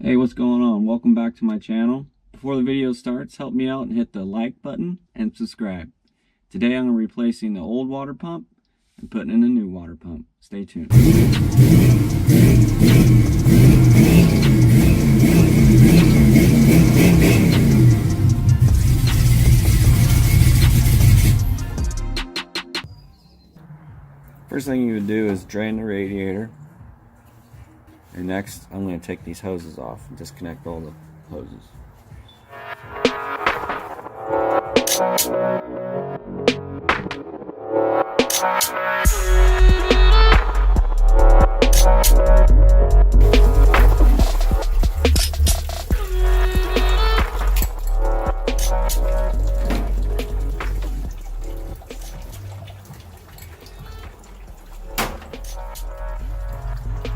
Hey, what's going on? Welcome back to my channel. Before the video starts, help me out and hit the like button and subscribe. Today I'm replacing the old water pump and putting in a new water pump. Stay tuned. First thing you would do is drain the radiator. And next, I'm going to take these hoses off and disconnect all the hoses.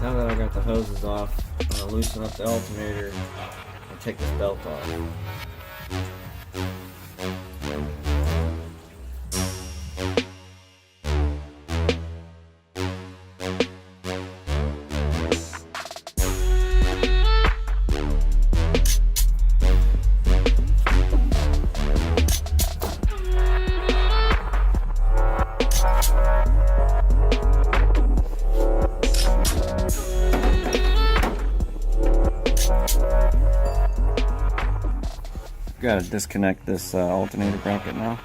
Now that I got the hoses off, I'm going to loosen up the alternator and take this belt off. Got to disconnect this alternator bracket now.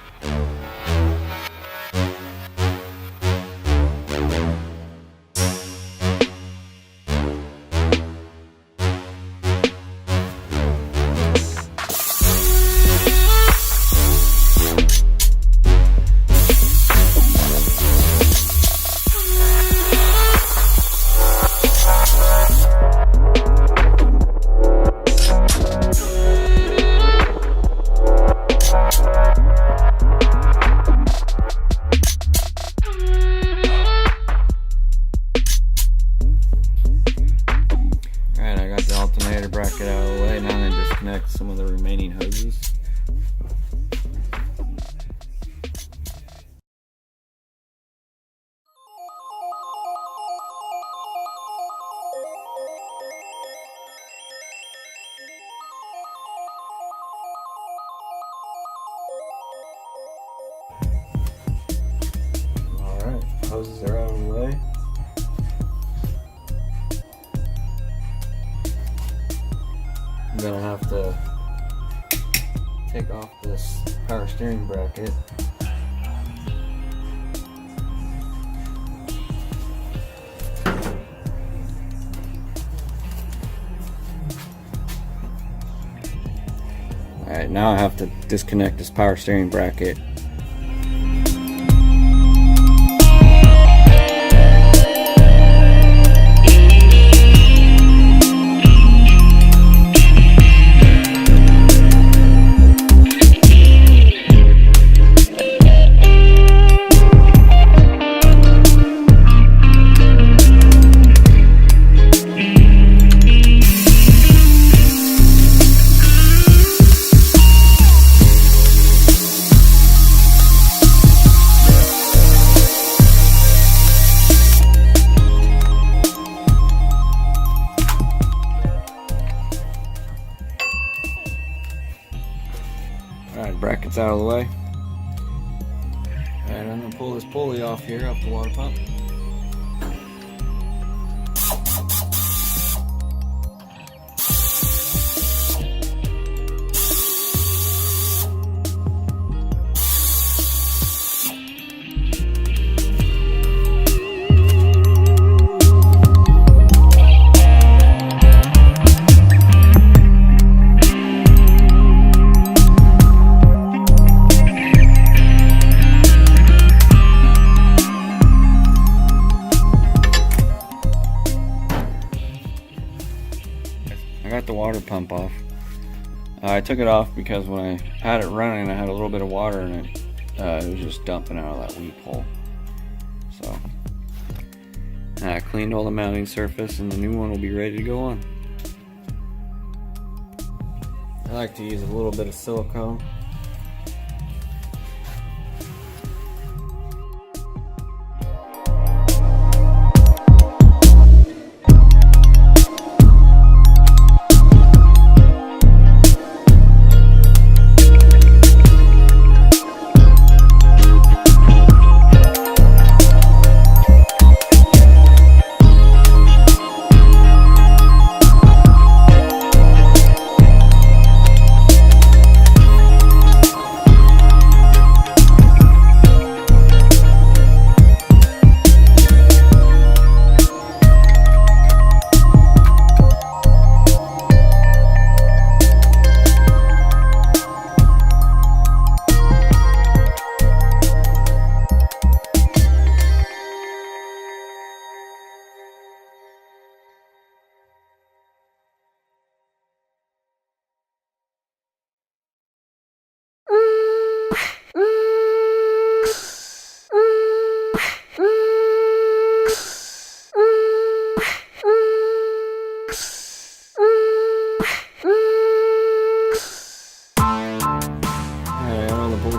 Bracket out of the way. Now I'm going to disconnect some of the remaining hoses. Alright, hoses are out of the way. I'm gonna have to take off this power steering bracket. Alright, now I have to disconnect this power steering bracket. Alright, bracket's out of the way. Alright, I'm going to pull this pulley off here, off the water pump. I got the water pump off. I took it off because when I had it running, I had a little bit of water in it. It was just dumping out of that weep hole. So I cleaned all the mounting surface, and the new one will be ready to go on. I like to use a little bit of silicone.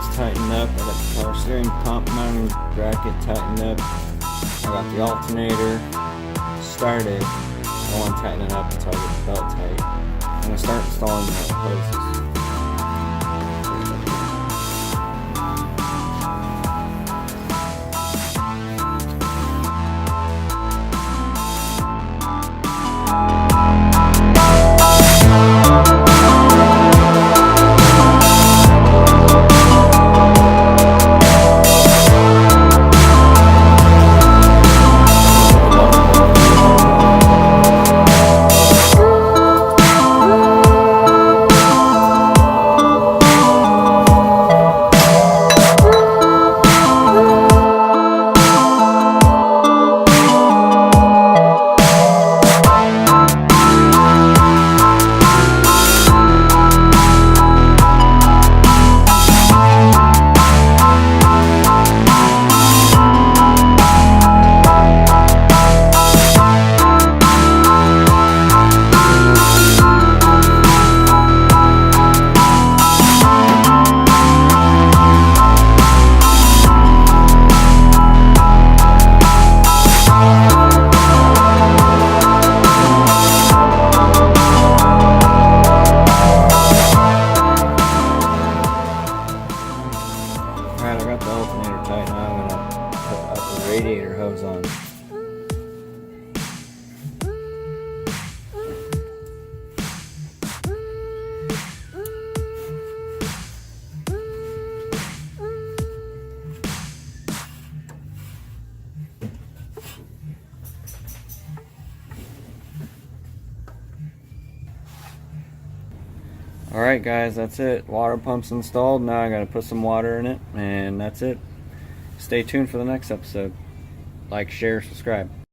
is tightened up. I got the power steering pump mounting bracket tightened up. I got the alternator started. I want to tighten it up until I get the belt tight. I'm going to start installing the hoses. Alright, I got the alternator tight. Now I'm going to put up the radiator hose on. Alright guys, that's it. Water pump's installed. Now I gotta put some water in it, and that's it. Stay tuned for the next episode. Like, share, subscribe.